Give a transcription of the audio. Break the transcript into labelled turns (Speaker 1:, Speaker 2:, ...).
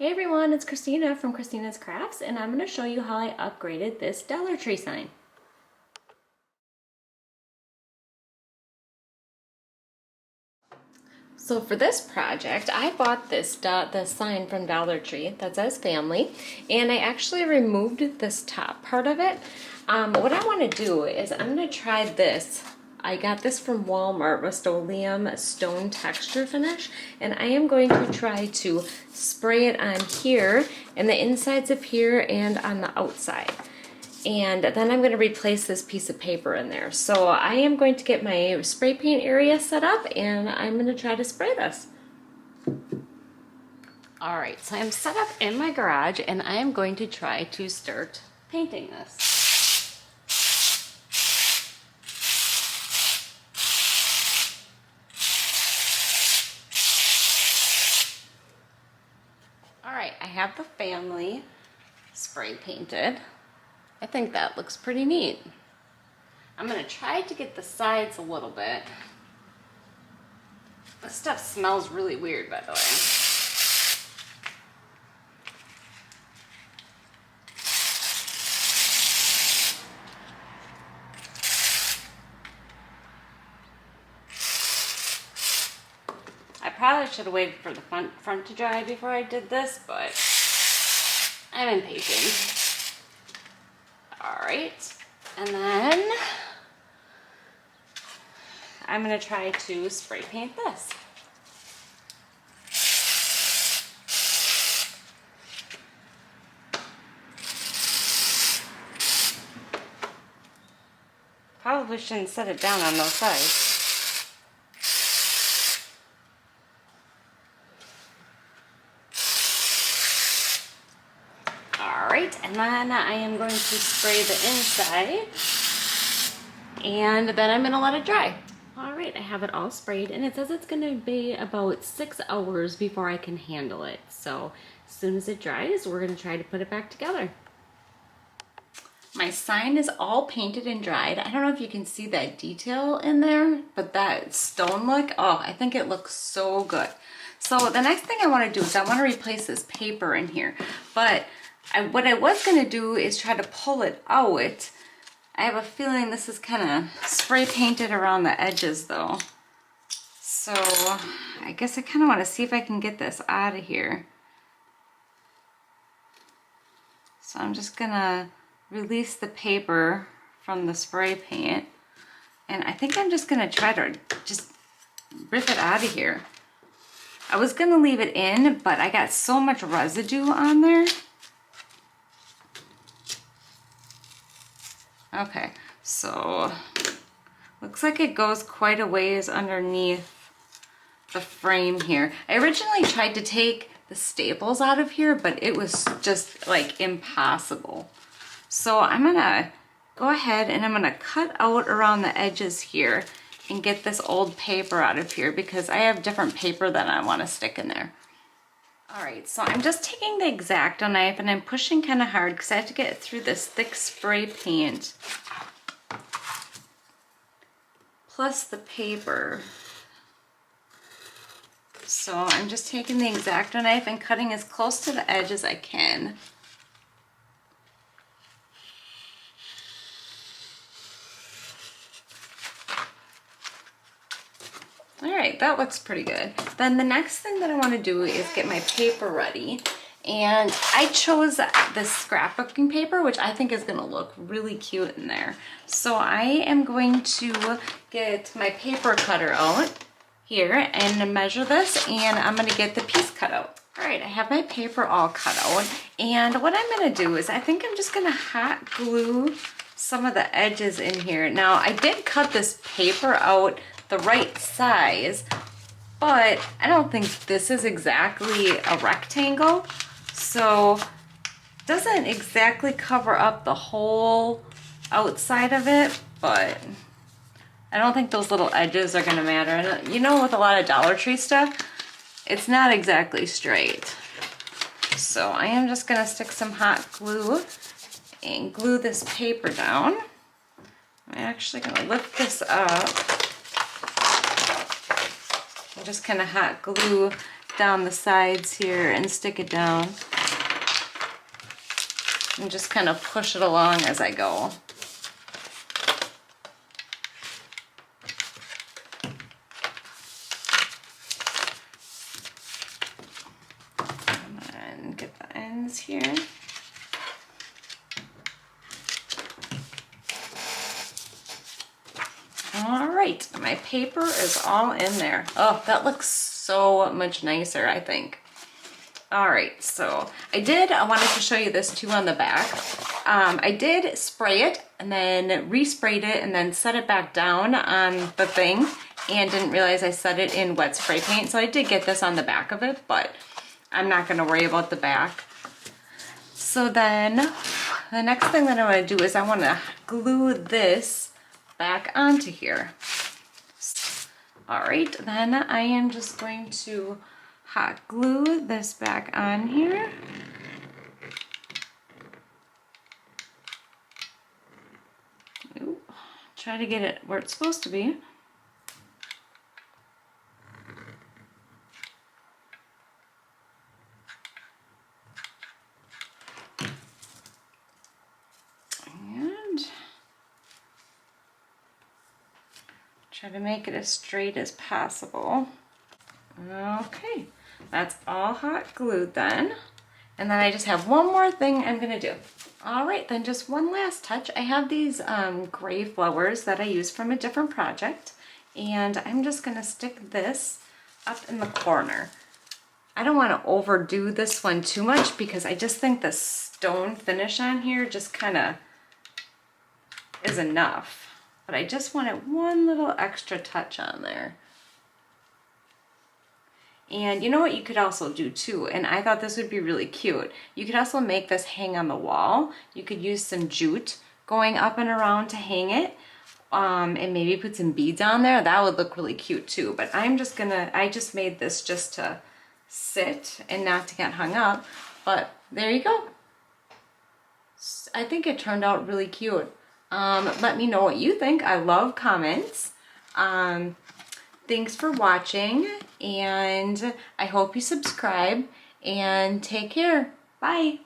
Speaker 1: Hey everyone, it's Kristina from Kristina's Crafts, and I'm going to show you how I upgraded this Dollar Tree sign. So for this project, I bought the sign from Dollar Tree that says family, and I actually removed this top part of it. What I want to do is I'm going to try this. I got this from Walmart, Rust-Oleum Stone Texture Finish, and I am going to try to spray it on here, and the insides of here, and on the outside. And then I'm going to replace this piece of paper in there. So I am going to get my spray paint area set up, and I'm going to try to spray this. Alright, so I'm set up in my garage, and I am going to try to start painting this. Alright, I have the family spray painted. I think that looks pretty neat. I'm going to try to get the sides a little bit. This stuff smells really weird, by the way. I probably should have waited for the front to dry before I did this, but I'm impatient. Alright, and then I'm going to try to spray paint this. Probably shouldn't set it down on those sides. Alright, and then I am going to spray the inside, and then I'm going to let it dry. Alright, I have it all sprayed, and it says it's going to be about 6 hours before I can handle it. So as soon as it dries, we're going to try to put it back together. My sign is all painted and dried. I don't know if you can see that detail in there, but that stone look, oh, I think it looks so good. So the next thing I want to do is I want to replace this paper in here, but what I was going to do is try to pull it out. I have a feeling this is kind of spray painted around the edges though. So I guess I kind of want to see if I can get this out of here. So I'm just going to release the paper from the spray paint. And I think I'm just going to try to just rip it out of here. I was going to leave it in, but I got so much residue on there. Okay, so looks like it goes quite a ways underneath the frame here. I originally tried to take the staples out of here, but it was just like impossible. So I'm gonna go ahead and I'm gonna cut out around the edges here and get this old paper out of here because I have different paper that I want to stick in there. Alright, so I'm just taking the X-Acto knife and I'm pushing kind of hard because I have to get through this thick spray paint plus the paper. So I'm just taking the X-Acto knife and cutting as close to the edge as I can. Alright, that looks pretty good. Then the next thing that I want to do is get my paper ready. And I chose this scrapbooking paper, which I think is going to look really cute in there. So I am going to get my paper cutter out here and measure this, and I'm going to get the piece cut out. Alright, I have my paper all cut out, and what I'm going to do is I think I'm just going to hot glue some of the edges in here. Now, I did cut this paper out the right size, but I don't think this is exactly a rectangle, so it doesn't exactly cover up the whole outside of it, but I don't think those little edges are gonna matter. And you know, with a lot of Dollar Tree stuff, it's not exactly straight. So I am just gonna stick some hot glue and glue this paper down. I'm actually gonna lift this up. I'm just kind of hot glue down the sides here and stick it down. And just kind of push it along as I go. And get the ends here. All right, my paper is all in there. Oh, that looks so much nicer, I think. All right, so I wanted to show you this too on the back. I did spray it and then resprayed it and then set it back down on the thing and didn't realize I set it in wet spray paint. So I did get this on the back of it, but I'm not gonna worry about the back. So then the next thing that I wanna do is I wanna glue this back onto here. All right, then I am just going to hot glue this back on here. Ooh, try to get it where it's supposed to be. And try to make it as straight as possible. Okay, that's all hot glued then. And then I just have one more thing I'm gonna do. All right, then just one last touch. I have these gray flowers that I use from a different project, and I'm just gonna stick this up in the corner. I don't wanna overdo this one too much because I just think the stone finish on here just kinda is enough. But I just wanted one little extra touch on there. And you know what you could also do too, and I thought this would be really cute. You could also make this hang on the wall. You could use some jute going up and around to hang it, and maybe put some beads on there. That would look really cute too. But I just made this just to sit and not to get hung up. But there you go. I think it turned out really cute. Let me know what you think. I love comments. Thanks for watching, and I hope you subscribe, and take care. Bye.